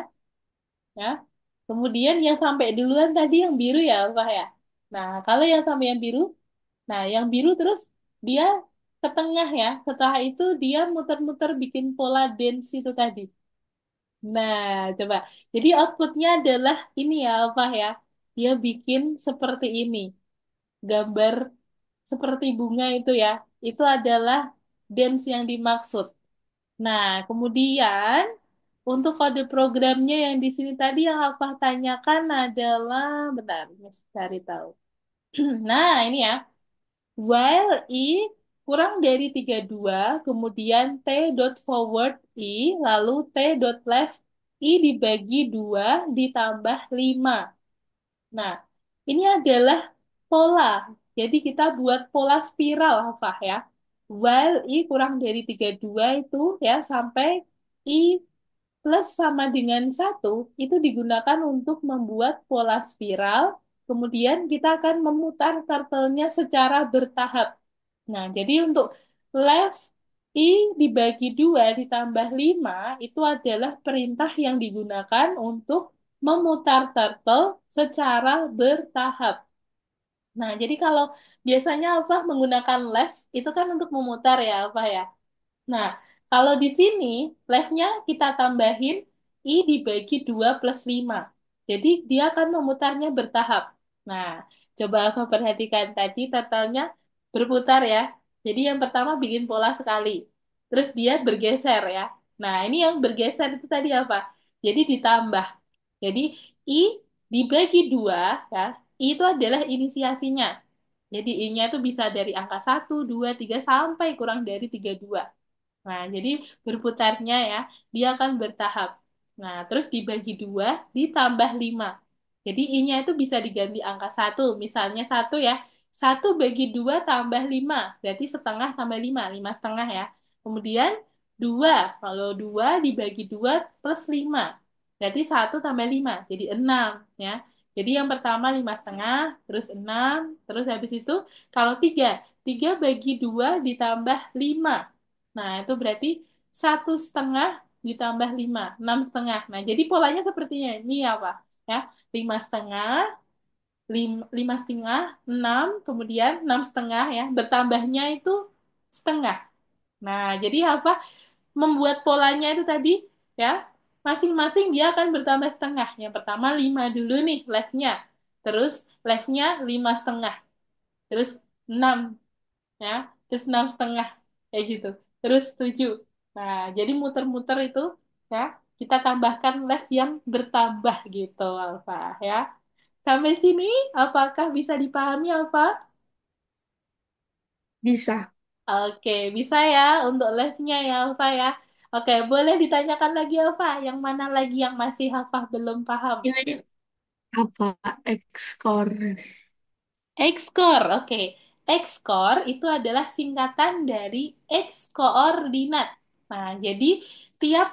ya. Kemudian yang sampai duluan tadi yang biru ya, Pak ya. Nah, kalau yang sampai yang biru, nah yang biru terus dia ke tengah ya. Setelah itu dia muter-muter bikin pola dance itu tadi. Nah, coba. Jadi outputnya adalah ini ya, Pak ya. Dia bikin seperti ini. Gambar seperti bunga itu ya. Itu adalah dance yang dimaksud. Nah, kemudian untuk kode programnya yang di sini tadi yang Alfah tanyakan adalah, bentar, mesti cari tahu. Nah, ini ya, while I kurang dari 32, kemudian T dot forward I, lalu T dot left I dibagi 2 ditambah 5. Nah, ini adalah pola. Jadi kita buat pola spiral, Hafah ya. While I kurang dari 32 itu ya, sampai I plus sama dengan satu itu digunakan untuk membuat pola spiral. Kemudian kita akan memutar turtle-nya secara bertahap. Nah, jadi untuk left I dibagi 2 ditambah 5 itu adalah perintah yang digunakan untuk memutar turtle secara bertahap. Nah, jadi kalau biasanya apa menggunakan left itu kan untuk memutar ya, apa ya? Nah, kalau di sini, left-nya kita tambahin I dibagi 2 plus 5. Jadi, dia akan memutarnya bertahap. Nah, coba aku perhatikan tadi totalnya berputar ya. Jadi, yang pertama bikin pola sekali. Terus dia bergeser ya. Nah, ini yang bergeser itu tadi apa? Jadi, ditambah. Jadi, I dibagi 2 ya. I itu adalah inisiasinya. Jadi, I-nya itu bisa dari angka 1, 2, 3 sampai kurang dari 32. Nah, jadi berputarnya ya, dia akan bertahap. Nah, terus dibagi 2, ditambah 5. Jadi I-nya itu bisa diganti angka 1. Misalnya 1 ya, 1 bagi 2 tambah 5. Berarti setengah tambah 5, 5 setengah ya. Kemudian Dua. Kalau dua dibagi dua plus lima. Berarti satu tambah lima. Jadi enam. Ya. Jadi yang pertama lima setengah, terus enam, terus habis itu kalau tiga, tiga bagi dua ditambah lima. Nah, itu berarti satu setengah ditambah lima, enam setengah. Nah, jadi polanya sepertinya ini ya, Pak. Ya, lima setengah, lima setengah, enam, kemudian enam setengah ya. Bertambahnya itu setengah. Nah, jadi apa? Membuat polanya itu tadi ya, masing-masing dia akan bertambah setengah. Yang pertama 5 dulu nih left-nya. Terus left-nya 5 setengah. Terus 6 ya. Terus 6 setengah. Kayak gitu. Terus 7. Nah, jadi muter-muter itu ya, kita tambahkan left yang bertambah gitu, Alfa ya. Sampai sini, apakah bisa dipahami, Alfa? Bisa. Oke, bisa ya untuk live-nya ya, Alfa ya. Oke, boleh ditanyakan lagi, Alfa. Yang mana lagi yang masih Alfa belum paham? Ini apa? Ekskor. X-core, oke. X-core itu adalah singkatan dari X koordinat. Nah, jadi tiap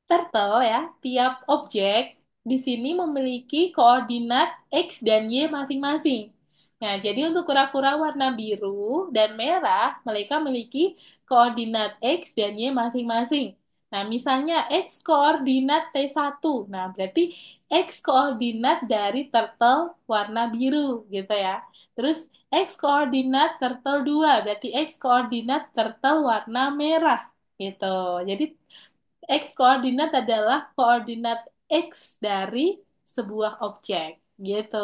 turtle ya, tiap objek di sini memiliki koordinat X dan Y masing-masing. Nah, jadi untuk kura-kura warna biru dan merah, mereka memiliki koordinat X dan Y masing-masing. Nah, misalnya X koordinat T1. Nah, berarti X koordinat dari turtle warna biru gitu ya. Terus X koordinat turtle 2 berarti X koordinat turtle warna merah gitu. Jadi X koordinat adalah koordinat X dari sebuah objek gitu.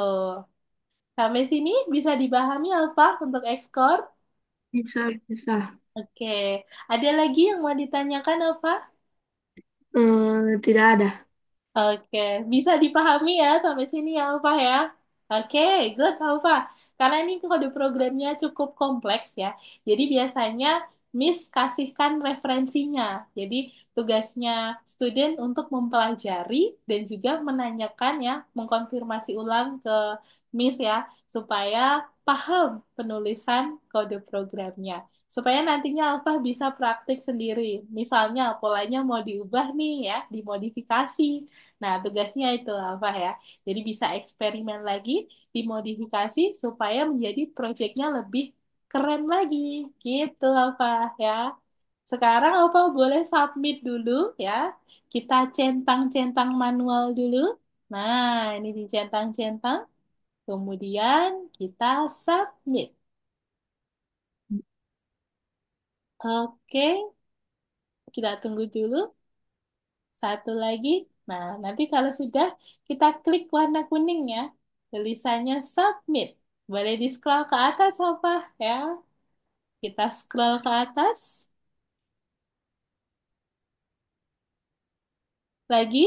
Sampai sini bisa dipahami Alfa untuk X core? Bisa, bisa. Oke. Ada lagi yang mau ditanyakan Alfa? Tidak ada. Oke, bisa dipahami ya sampai sini ya Alfa ya. Oke, good Alfa. Karena ini kode programnya cukup kompleks ya. Jadi biasanya Miss kasihkan referensinya. Jadi tugasnya student untuk mempelajari dan juga menanyakan ya, mengkonfirmasi ulang ke Miss ya, supaya paham penulisan kode programnya. Supaya nantinya Alfa bisa praktik sendiri. Misalnya polanya mau diubah nih ya, dimodifikasi. Nah, tugasnya itu apa ya? Jadi bisa eksperimen lagi, dimodifikasi supaya menjadi proyeknya lebih keren lagi. Gitu apa ya? Sekarang apa boleh submit dulu ya? Kita centang-centang manual dulu. Nah, ini dicentang-centang. Kemudian kita submit. Oke, kita tunggu dulu. Satu lagi. Nah, nanti kalau sudah, kita klik warna kuning ya. Tulisannya submit. Boleh di-scroll ke atas apa ya? Kita scroll ke atas. Lagi,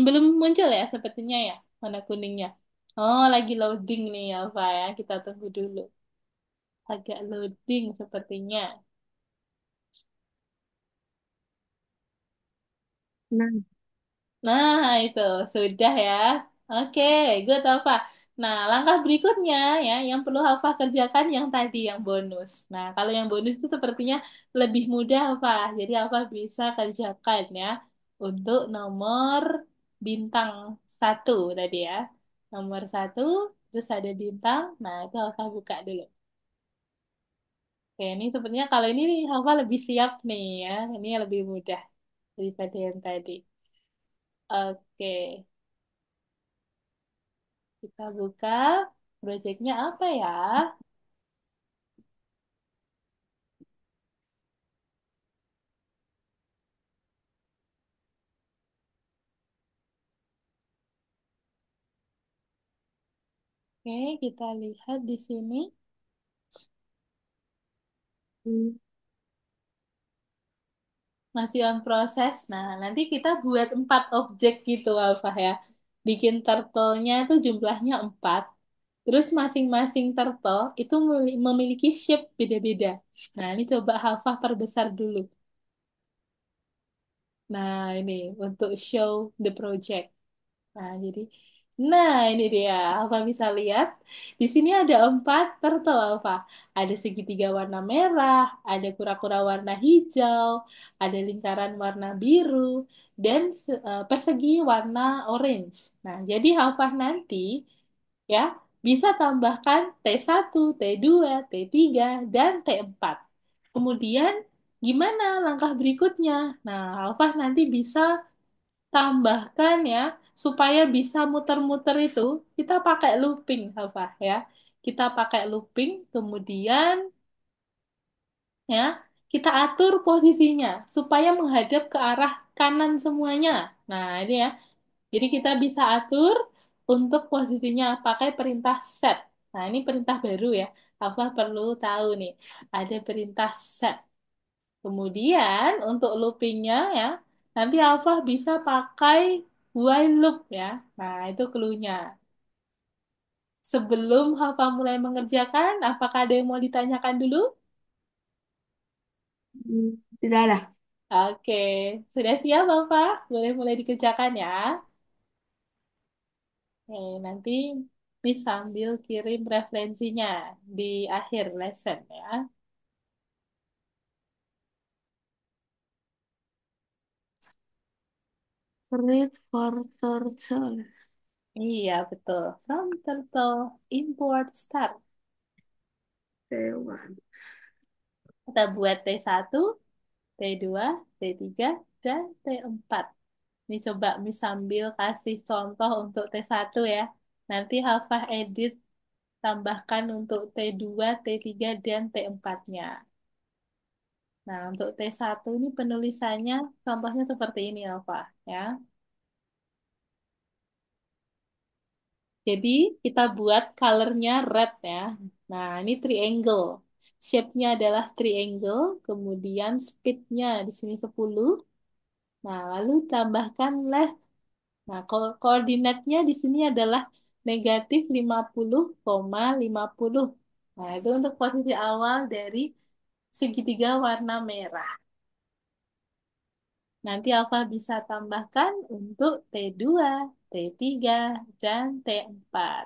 belum muncul ya sepertinya ya, warna kuningnya. Oh, lagi loading nih Alfa ya. Kita tunggu dulu. Agak loading sepertinya. Nah, Nah, itu sudah ya. Oke, good Alfa. Nah, langkah berikutnya ya, yang perlu Alfa kerjakan yang tadi, yang bonus. Nah, kalau yang bonus itu sepertinya lebih mudah Alfa. Jadi Alfa bisa kerjakan ya untuk nomor bintang satu tadi ya. Nomor satu, terus ada bintang. Nah, itu Alfa buka dulu. Oke, ini sepertinya kalau ini nih, Alfa lebih siap nih ya. Ini yang lebih mudah daripada yang tadi. Oke. Kita buka proyeknya apa ya? Oke, kita lihat di sini hmm, masih on proses. Nah, nanti kita buat 4 objek gitu, Alfa ya. Bikin turtle-nya itu jumlahnya 4. Terus masing-masing turtle itu memiliki shape beda-beda. Nah, ini coba Alfa perbesar dulu. Nah, ini untuk show the project. Nah, jadi Nah, ini dia. Apa bisa lihat? Di sini ada 4 turtle, apa? Ada segitiga warna merah, ada kura-kura warna hijau, ada lingkaran warna biru, dan persegi warna orange. Nah, jadi Alfa nanti ya bisa tambahkan T1, T2, T3, dan T4. Kemudian gimana langkah berikutnya? Nah, Alfa nanti bisa tambahkan ya, supaya bisa muter-muter itu, kita pakai looping, Hafa ya. Kita pakai looping, kemudian ya, kita atur posisinya supaya menghadap ke arah kanan semuanya. Nah, ini ya. Jadi kita bisa atur untuk posisinya pakai perintah set. Nah, ini perintah baru ya. Hafa perlu tahu nih, ada perintah set. Kemudian untuk loopingnya ya, nanti Alfa bisa pakai while loop ya. Nah, itu clue-nya. Sebelum Alfa mulai mengerjakan, apakah ada yang mau ditanyakan dulu? Hmm, tidak ada. Oke, sudah siap Alfa? Boleh mulai dikerjakan ya. Oke, nanti Miss sambil kirim referensinya di akhir lesson ya. Read for turtle. Iya, betul. From turtle import start. Dewan. Kita buat T1, T2, T3, dan T4. Ini coba Miss sambil kasih contoh untuk T1 ya. Nanti Hafah edit tambahkan untuk T2, T3, dan T4-nya. Nah, untuk T1 ini penulisannya contohnya seperti ini Hafah ya. Jadi kita buat colornya red ya. Nah, ini triangle. Shape-nya adalah triangle, kemudian speed-nya di sini 10. Nah, lalu tambahkan left. Nah, koordinatnya di sini adalah negatif 50,50. Nah, itu untuk posisi awal dari segitiga warna merah. Nanti Alfa bisa tambahkan untuk T2, T3, dan T4.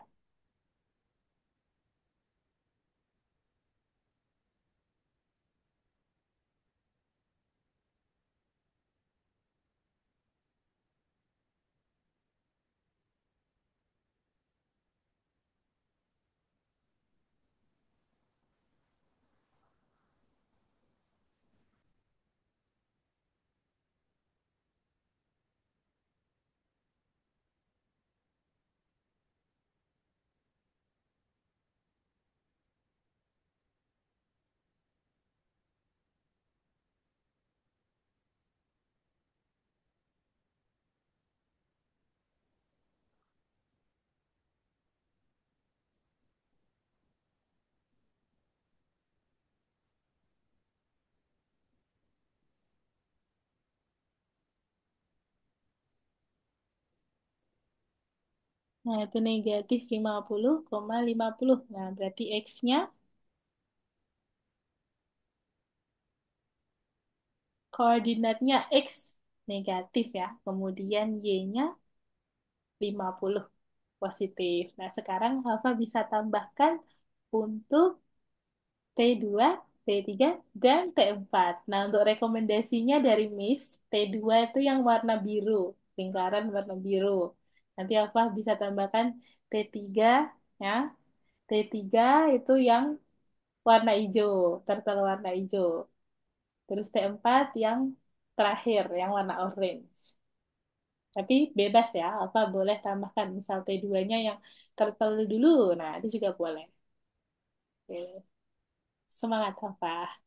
Nah, itu negatif 50,50. Nah, berarti X-nya, koordinatnya X negatif ya. Kemudian Y-nya 50 positif. Nah, sekarang Alfa bisa tambahkan untuk T2, T3, dan T4. Nah, untuk rekomendasinya dari Miss, T2 itu yang warna biru, lingkaran warna biru. Nanti Alfa bisa tambahkan T3, ya. T3 itu yang warna hijau, turtle warna hijau. Terus T4 yang terakhir, yang warna orange. Tapi bebas ya, Alfa boleh tambahkan misal T2-nya yang turtle dulu. Nah, itu juga boleh. Oke. Semangat, Alfa.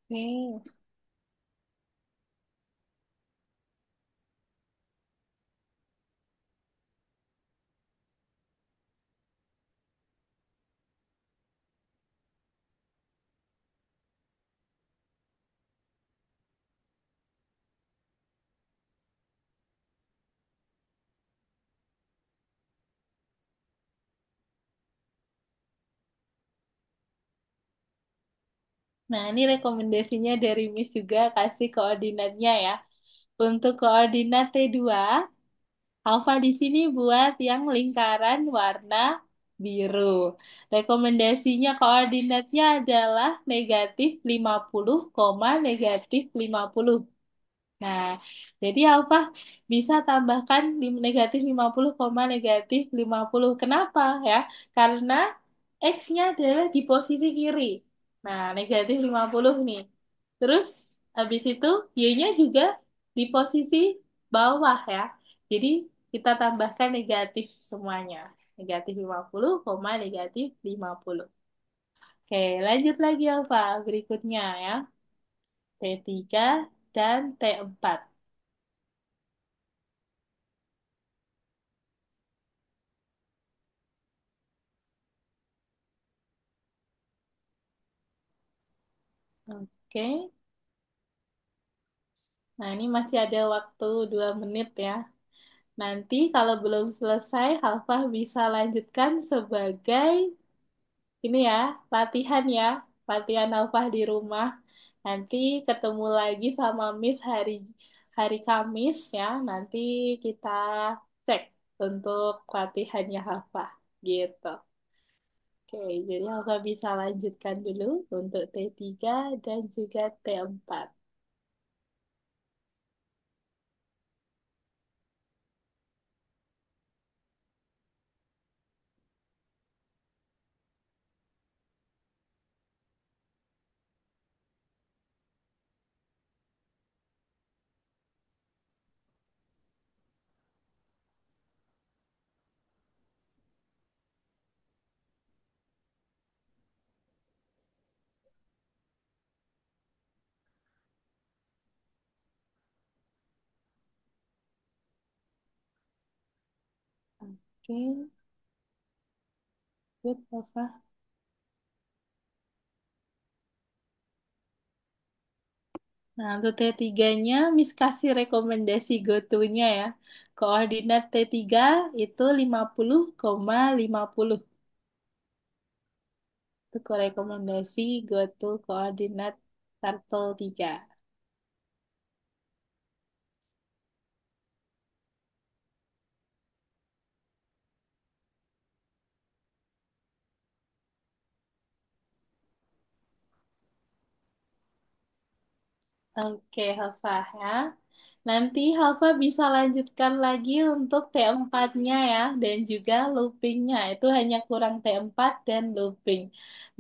Oke. Nah, ini rekomendasinya dari Miss juga kasih koordinatnya ya. Untuk koordinat T2, Alfa di sini buat yang lingkaran warna biru. Rekomendasinya koordinatnya adalah negatif 50, negatif 50. Nah, jadi alfa bisa tambahkan negatif 50, negatif 50. Kenapa ya? Karena X-nya adalah di posisi kiri. Nah, negatif 50 nih. Terus habis itu Y-nya juga di posisi bawah ya. Jadi kita tambahkan negatif semuanya. Negatif 50, negatif 50. Oke, lanjut lagi alfa. Berikutnya ya. T3 dan T4. Oke, nah ini masih ada waktu 2 menit ya. Nanti kalau belum selesai, Halfah bisa lanjutkan sebagai ini ya, latihan ya. Latihan Halfah di rumah. Nanti ketemu lagi sama Miss hari hari Kamis ya. Nanti kita cek untuk latihannya Halfah gitu. Oke, jadi Halfah bisa lanjutkan dulu untuk T3 dan juga T4. Oke, good, Halfah. Nah, untuk T3-nya, Miss kasih rekomendasi go-to-nya ya. Koordinat T3 itu 50,50. Itu rekomendasi go-to koordinat Turtle 3. Oke, Hafah ya. Nanti Hafah bisa lanjutkan lagi untuk T4-nya ya, dan juga loopingnya. Itu hanya kurang T4 dan looping.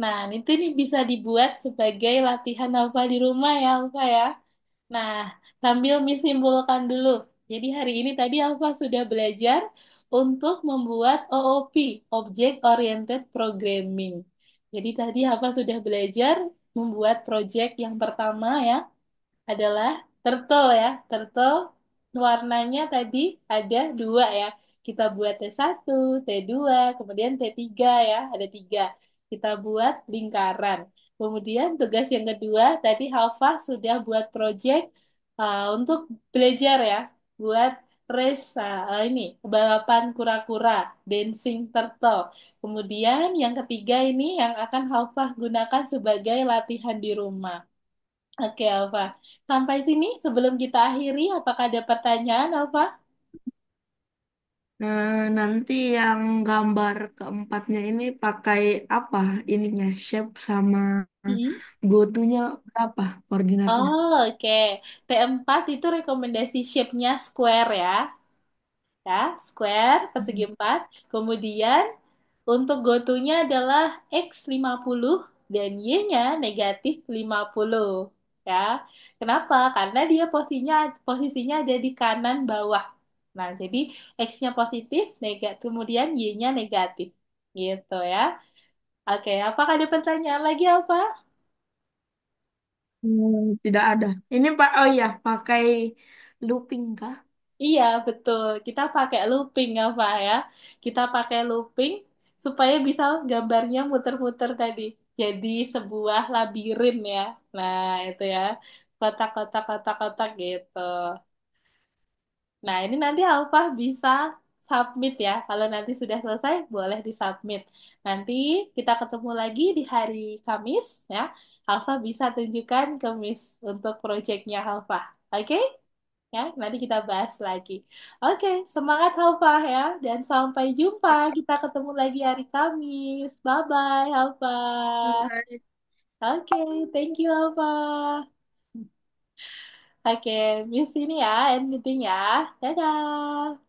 Nah, itu nih bisa dibuat sebagai latihan Hafah di rumah ya, Hafah ya. Nah, sambil disimpulkan dulu. Jadi hari ini tadi Alfa sudah belajar untuk membuat OOP, Object Oriented Programming. Jadi tadi Alfa sudah belajar membuat project yang pertama ya, adalah turtle ya. Turtle warnanya tadi ada 2 ya. Kita buat T1, T2, kemudian T3 ya. Ada 3. Kita buat lingkaran. Kemudian tugas yang kedua tadi Halfa sudah buat project untuk belajar ya. Buat race ini balapan kura-kura, dancing turtle. Kemudian yang ketiga ini yang akan Halfa gunakan sebagai latihan di rumah. Oke, Alfa. Sampai sini sebelum kita akhiri, apakah ada pertanyaan, Alfa? Nah, nanti yang gambar keempatnya ini pakai apa ininya? Shape sama Hmm. gotunya berapa koordinatnya? Oh, oke. T4 itu rekomendasi shape-nya square ya. Ya, square persegi 4. Kemudian untuk gotonya adalah X50 dan Y-nya negatif 50. Ya. Kenapa? Karena dia posisinya ada di kanan bawah. Nah, jadi X-nya positif, negatif, kemudian Y-nya negatif. Gitu ya. Oke, apakah ada pertanyaan lagi apa? Tidak ada. Ini Pak, oh iya, pakai looping kah? Iya, betul. Kita pakai looping ya, Pak ya. Kita pakai looping supaya bisa gambarnya muter-muter tadi. Jadi sebuah labirin ya. Nah, itu ya. Kotak-kotak, kotak-kotak gitu. Nah, ini nanti Alfa bisa submit ya. Kalau nanti sudah selesai, boleh disubmit. Nanti kita ketemu lagi di hari Kamis ya. Alfa bisa tunjukkan ke Miss untuk proyeknya Alfa. Oke? Ya, nanti kita bahas lagi. Oke, semangat Alfa ya. Dan sampai jumpa. Kita ketemu lagi hari Kamis. Bye-bye, Alfa. Oke. Oke, thank you, Alfa. Oke, Miss ini ya, end meeting ya. Dadah.